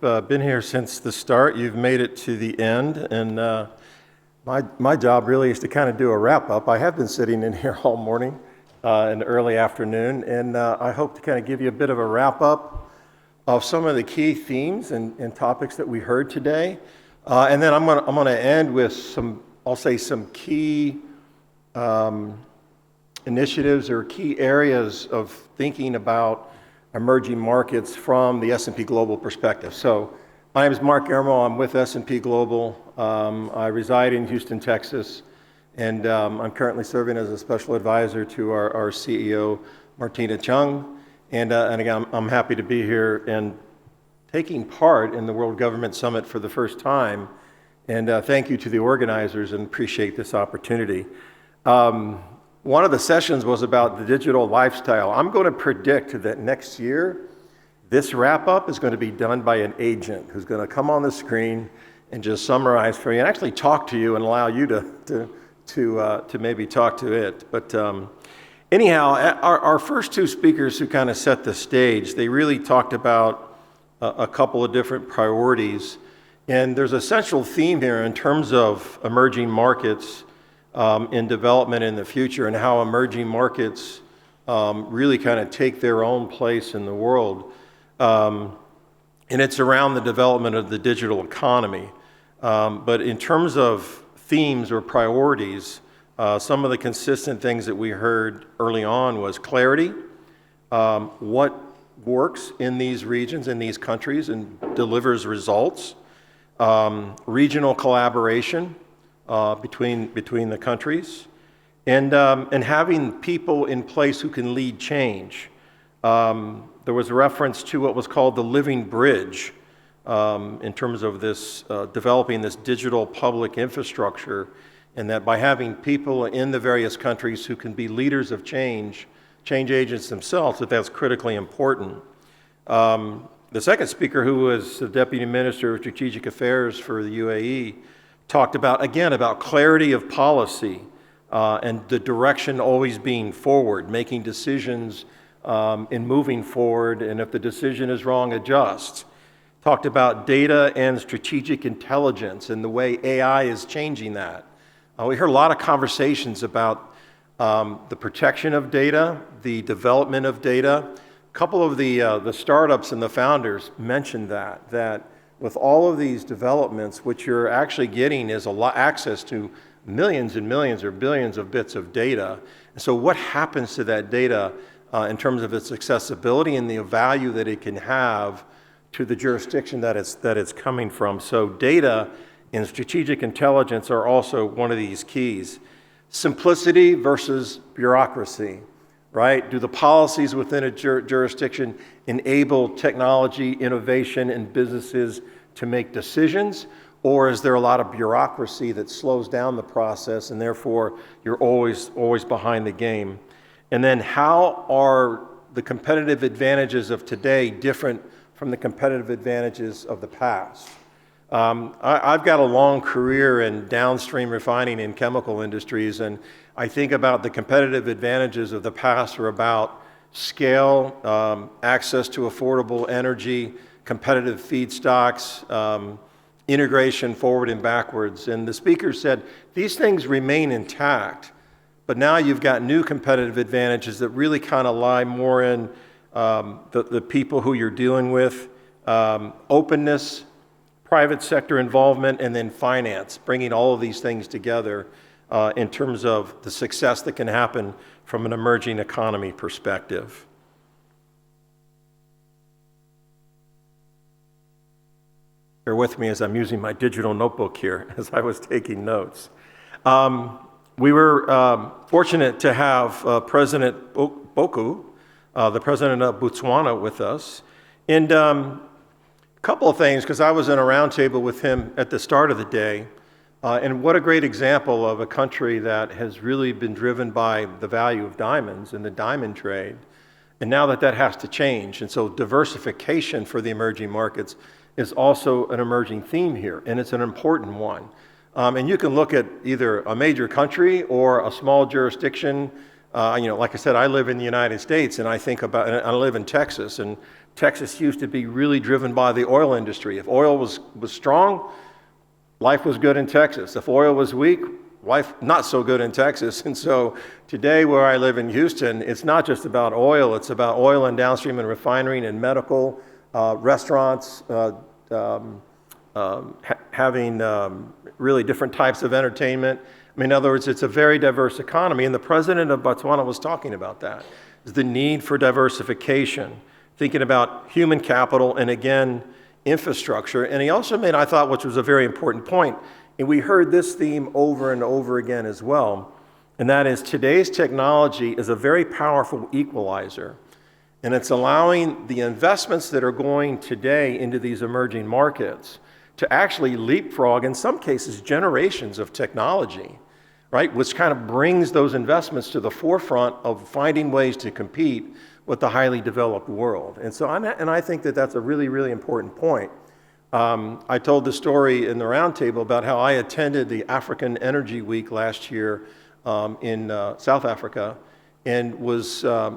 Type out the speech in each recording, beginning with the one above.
been here since the start. You've made it to the end, and my job really is to kind of do a wrap-up. I have been sitting in here all morning in the early afternoon, and I hope to kind of give you a bit of a wrap-up of some of the key themes and topics that we heard today. And then I'm going to end with some key initiatives or key areas of thinking about emerging markets from the S&P Global perspective. So my name is Mark Eramo. I'm with S&P Global. I reside in Houston, Texas, and I'm currently serving as a special advisor to our CEO, Martina Chung. And again, I'm happy to be here and taking part in the World Government Summit for the first time. And thank you to the organizers, and appreciate this opportunity. One of the sessions was about the digital lifestyle. I'm going to predict that next year, this wrap-up is going to be done by an agent who's going to come on the screen and just summarize for you and actually talk to you and allow you to maybe talk to it. But anyhow, our first two speakers who kind of set the stage, they really talked about a couple of different priorities. And there's a central theme here in terms of emerging markets in development in the future, and how emerging markets really kind of take their own place in the world. And it's around the development of the digital economy. But in terms of themes or priorities, some of the consistent things that we heard early on was clarity, what works in these regions, in these countries, and delivers results, regional collaboration, between the countries, and having people in place who can lead change. There was a reference to what was called the living bridge in terms of this developing this digital public infrastructure, and that by having people in the various countries who can be leaders of change agents themselves, that's critically important. The second speaker, who was the Deputy Minister of Strategic Affairs for the UAE, talked about clarity of policy and the direction always being forward, making decisions in moving forward, and if the decision is wrong, adjust. Talked about data and strategic intelligence and the way AI is changing that. We heard a lot of conversations about the protection of data, the development of data. A couple of the startups and the founders mentioned that with all of these developments, what you're actually getting is access to millions and millions or billions of bits of data. And so what happens to that data in terms of its accessibility and the value that it can have to the jurisdiction that it's coming from? So data and strategic intelligence are also one of these keys. Simplicity versus bureaucracy, right? Do the policies within a jurisdiction enable technology, innovation, and businesses to make decisions? Or is there a lot of bureaucracy that slows down the process, and therefore you're always behind the game? And then how are the competitive advantages of today different from the competitive advantages of the past? I've got a long career in downstream refining and chemical industries, and I think about the competitive advantages of the past are about scale, access to affordable energy, competitive feedstocks, integration forward and backwards. And the speaker said these things remain intact, but now you've got new competitive advantages that really kind of lie more in the people who you're dealing with, openness, private sector involvement, and then finance, bringing all of these things together in terms of the success that can happen from an emerging economy perspective. Bear with me as I'm using my digital notebook here as I was taking notes. We were fortunate to have President Boku, the president of Botswana, with us. And a couple of things, because I was in a roundtable with him at the start of the day. And what a great example of a country that has really been driven by the value of diamonds and the diamond trade. And now that has to change. And so diversification for the emerging markets is also an emerging theme here, and it's an important one. And you can look at either a major country or a small jurisdiction. Like I said, I live in the United States, and I live in Texas, and Texas used to be really driven by the oil industry. If oil was strong, life was good in Texas. If oil was weak, life not so good in Texas. And so today where I live in Houston, it's not just about oil, it's about oil and downstream and refining and medical, restaurants, having really different types of entertainment. I mean, in other words, it's a very diverse economy, and the president of Botswana was talking about that, is the need for diversification, thinking about human capital and, again, infrastructure. And he also made, I thought, which was a very important point, and we heard this theme over and over again as well, and that is today's technology is a very powerful equalizer, and it's allowing the investments that are going today into these emerging markets to actually leapfrog, in some cases, generations of technology, right? Which kind of brings those investments to the forefront of finding ways to compete with the highly developed world. And so, I think that that's a really, really important point. I told the story in the roundtable about how I attended the African Energy Week last year in South Africa, and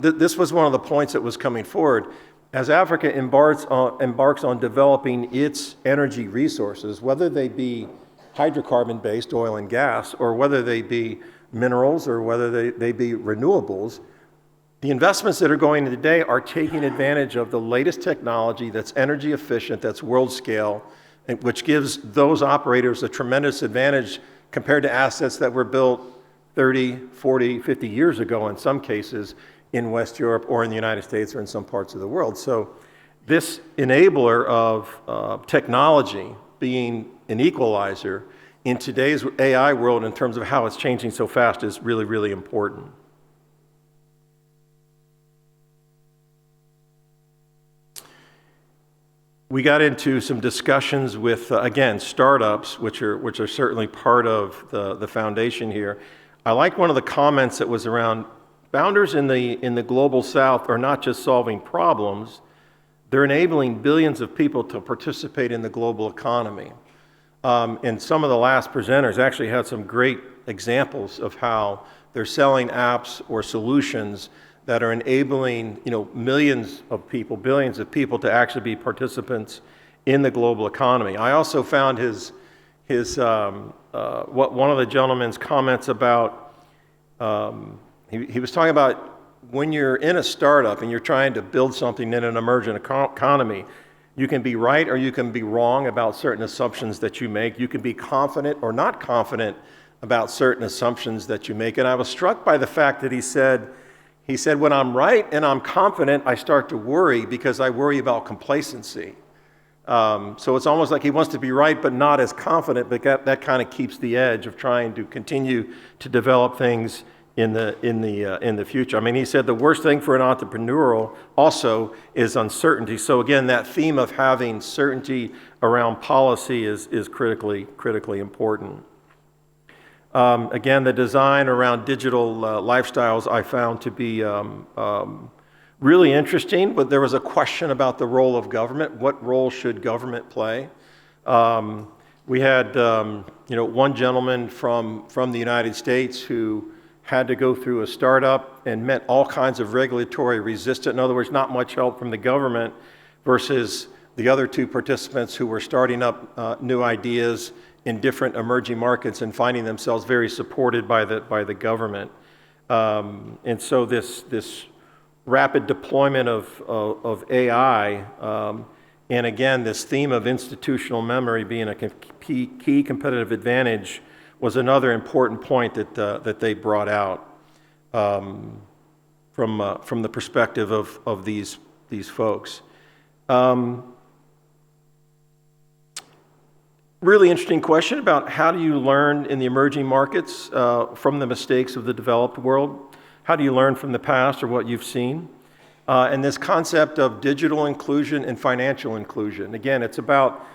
this was one of the points that was coming forward. As Africa embarks on developing its energy resources, whether they be hydrocarbon-based oil and gas, or whether they be minerals, or whether they be renewables, the investments that are going in today are taking advantage of the latest technology that's energy efficient, that's world scale, which gives those operators a tremendous advantage compared to assets that were built 30, 40, 50 years ago in some cases in West Europe or in the United States or in some parts of the world. So this enabler of technology being an equalizer in today's AI world in terms of how it's changing so fast is really, really important. We got into some discussions with, again, startups, which are certainly part of the foundation here. I like one of the comments that was around founders in the global south are not just solving problems, they're enabling billions of people to participate in the global economy. And some of the last presenters actually had some great examples of how they're selling apps or solutions that are enabling, millions of people, billions of people to actually be participants in the global economy. I also found one of the gentleman's comments about, he was talking about when you're in a startup and you're trying to build something in an emerging economy, you can be right or you can be wrong about certain assumptions that you make. You can be confident or not confident about certain assumptions that you make. And I was struck by the fact that he said, when I'm right and I'm confident, I start to worry because I worry about complacency. So it's almost like he wants to be right but not as confident, but that kind of keeps the edge of trying to continue to develop things in the future. I mean, he said the worst thing for an entrepreneur also is uncertainty. So again, that theme of having certainty around policy is critically important. Again, the design around digital lifestyles I found to be really interesting, but there was a question about the role of government. What role should government play? We had one gentleman from the United States who had to go through a startup and met all kinds of regulatory resistance. In other words, not much help from the government, versus the other two participants who were starting up new ideas in different emerging markets and finding themselves very supported by the government. And so this rapid deployment of AI, and again, this theme of institutional memory being a key competitive advantage was another important point that they brought out from the perspective of these folks. Really interesting question about how do you learn in the emerging markets from the mistakes of the developed world? How do you learn from the past or what you've seen? And this concept of digital inclusion and financial inclusion. Again, it's about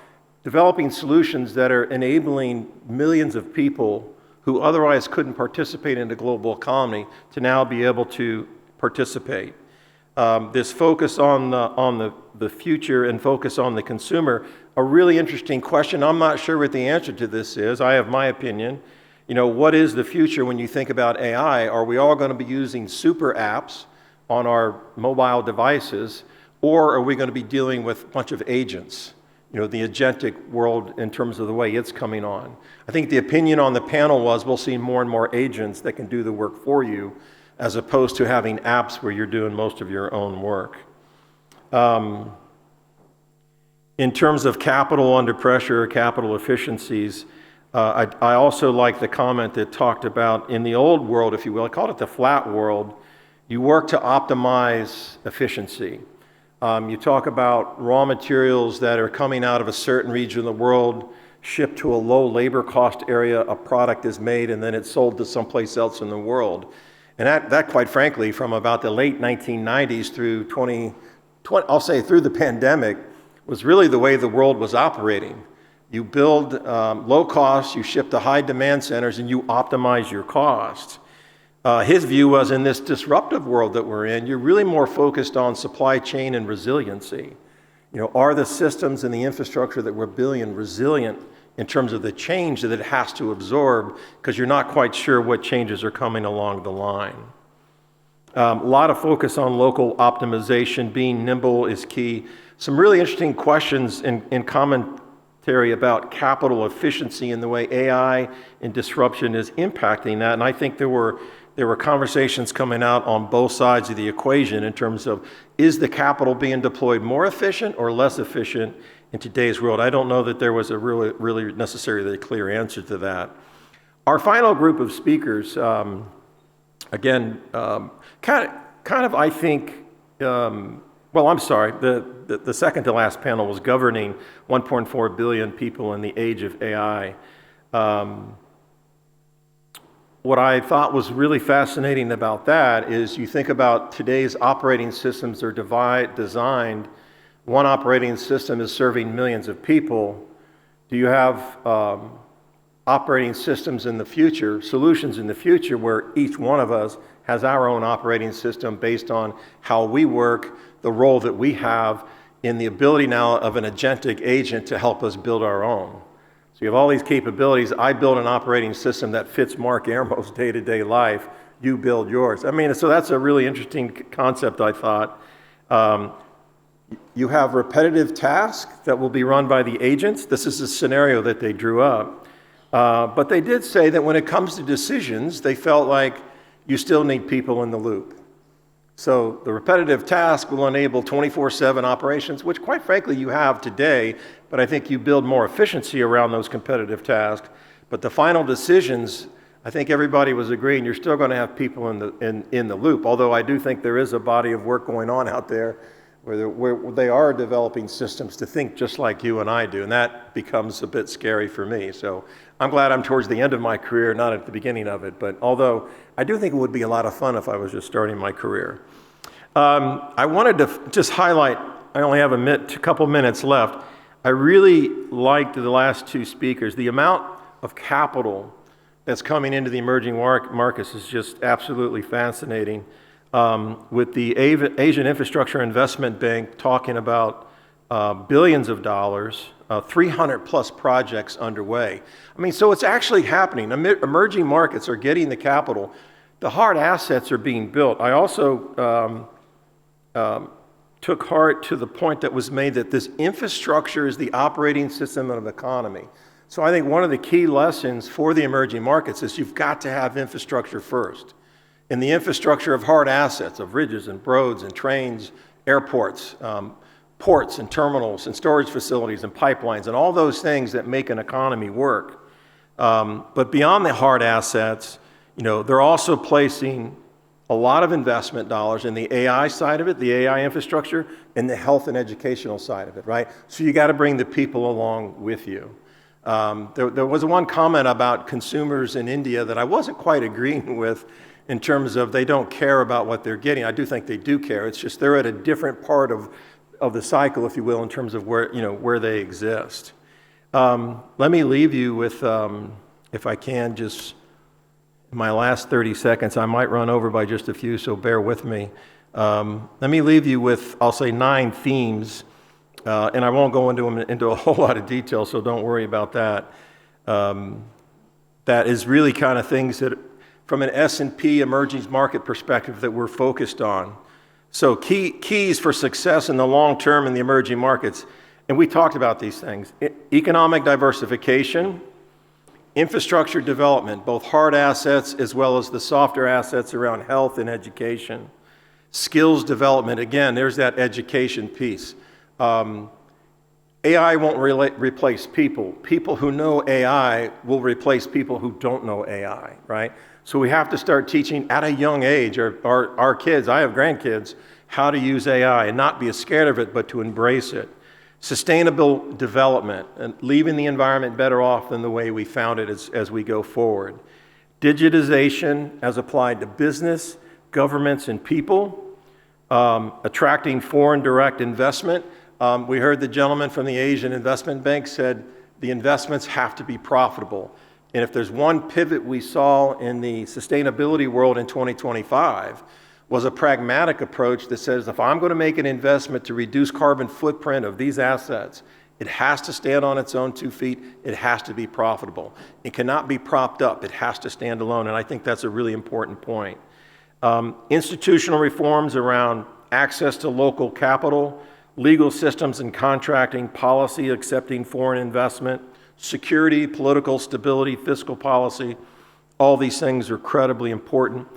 developing solutions that are enabling millions of people who otherwise couldn't participate in the global economy to now be able to participate. This focus on the future and focus on the consumer, a really interesting question. I'm not sure what the answer to this is. I have my opinion. What is the future when you think about AI? Are we all going to be using super apps on our mobile devices, Or are we going to be dealing with a bunch of agents? You know, the agentic world in terms of the way it's coming on. I think the opinion on the panel was we'll see more and more agents that can do the work for you, as opposed to having apps where you're doing most of your own work. In terms of capital under pressure, capital efficiencies, I also like the comment that talked about in the old world, if you will, I called it the flat world, you work to optimize efficiency. You talk about raw materials that are coming out of a certain region of the world, shipped to a low labor cost area, a product is made, and then it's sold to someplace else in the world. And that quite frankly, from about the late 1990s through I'll say through the pandemic, was really the way the world was operating. You build low cost, you ship to high demand centers, and you optimize your costs. His view was in this disruptive world that we're in, you're really more focused on supply chain and resiliency. You know, are the systems and the infrastructure that we're building resilient in terms of the change that it has to absorb, because you're not quite sure what changes are coming along the line. A lot of focus on local optimization, being nimble is key. Some really interesting questions in commentary about capital efficiency and the way AI and disruption is impacting that. And I think there were conversations coming out on both sides of the equation in terms of, is the capital being deployed more efficient or less efficient in today's world? I don't know that there was a really necessarily clear answer to that. Our final group of speakers, again, kind of I think, well, I'm sorry, the second to last panel was governing 1.4 billion people in the age of AI. What I thought was really fascinating about that is you think about today's operating systems are designed, one operating system is serving millions of people. Do you have operating systems in the future, solutions in the future where each one of us has our own operating system based on how we work, the role that we have in the ability now of an agentic agent to help us build our own? So you have all these capabilities. I build an operating system that fits Mark Eramo's day-to-day life. You build yours. I mean, so that's a really interesting concept, I thought. You have repetitive tasks that will be run by the agents. This is a scenario that they drew up. But they did say that when it comes to decisions, they felt like you still need people in the loop. So the repetitive task will enable 24/7 operations, which quite frankly you have today, but I think you build more efficiency around those competitive tasks. But the final decisions, I think everybody was agreeing, you're still going to have people in the loop, although I do think there is a body of work going on out there where they are developing systems to think just like you and I do, and that becomes a bit scary for me. So I'm glad I'm towards the end of my career, not at the beginning of it, but although I do think it would be a lot of fun if I was just starting my career. I wanted to just highlight, I only have a couple minutes left. I really liked the last two speakers. The amount of capital that's coming into the emerging markets is just absolutely fascinating. With the Asian Infrastructure Investment Bank talking about billions of dollars, 300 plus projects underway. I mean, so it's actually happening. Emerging markets are getting the capital. The hard assets are being built. I also took heart to the point that was made that this infrastructure is the operating system of the economy. So I think one of the key lessons for the emerging markets is you've got to have infrastructure first. In the infrastructure of hard assets, of bridges and roads and trains, airports, ports and terminals and storage facilities and pipelines and all those things that make an economy work. But beyond the hard assets, you know, they're also placing a lot of investment dollars in the AI side of it, the AI infrastructure, and the health and educational side of it, right? So you got to bring the people along with you. There was one comment about consumers in India that I wasn't quite agreeing with in terms of they don't care about what they're getting. I do think they do care. It's just they're at a different part of the cycle, if you will, in terms of where they exist. Let me leave you with, if I can, just in my last 30 seconds. I might run over by just a few, so bear with me. Let me leave you with, I'll say, 9 themes, and I won't go into a whole lot of detail, so don't worry about that. That is really kind of things that, from an S&P emerging market perspective, that we're focused on. So keys for success in the long term in the emerging markets, and we talked about these things. Economic diversification, infrastructure development, both hard assets as well as the softer assets around health and education. Skills development, again, there's that education piece. AI won't replace people. People who know AI will replace people who don't know AI, right? So we have to start teaching at a young age, our kids, I have grandkids, how to use AI and not be scared of it, but to embrace it. Sustainable development and leaving the environment better off than the way we found it as we go forward. Digitization as applied to business, governments, and people. Attracting foreign direct investment. We heard the gentleman from the Asian Investment Bank said the investments have to be profitable. And if there's one pivot we saw in the sustainability world in 2025 was a pragmatic approach that says if I'm going to make an investment to reduce carbon footprint of these assets, it has to stand on its own 2 feet. It has to be profitable. It cannot be propped up. It has to stand alone. And I think that's a really important point. Institutional reforms around access to local capital, legal systems and contracting, policy accepting foreign investment, security, political stability, fiscal policy, all these things are incredibly important.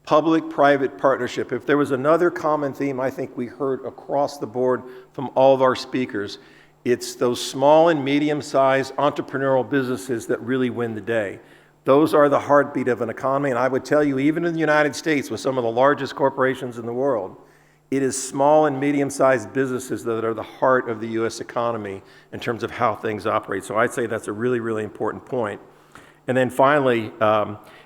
Public-private partnership. If there was another common theme I think we heard across the board from all of our speakers, it's those small and medium-sized entrepreneurial businesses that really win the day. Those are the heartbeat of an economy, and I would tell you, even in the United States, with some of the largest corporations in the world, it is small and medium-sized businesses that are the heart of the U.S. economy in terms of how things operate. So I'd say that's a really, really important point. And then finally,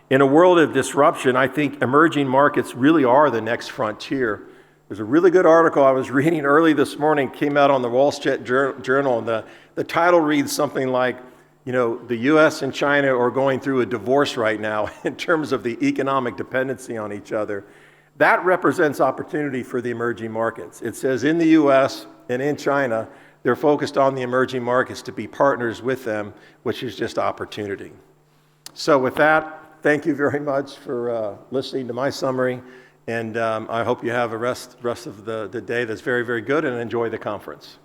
in a world of disruption, I think emerging markets really are the next frontier. There's a really good article I was reading early this morning, came out on the Wall Street Journal, and the title reads something like, you know, the U.S. and China are going through a divorce right now in terms of the economic dependency on each other. That represents opportunity for the emerging markets. It says in the U.S. and in China, they're focused on the emerging markets to be partners with them, which is just opportunity. So with that, thank you very much for listening to my summary, and I hope you have a rest of the day that's very, very good and enjoy the conference.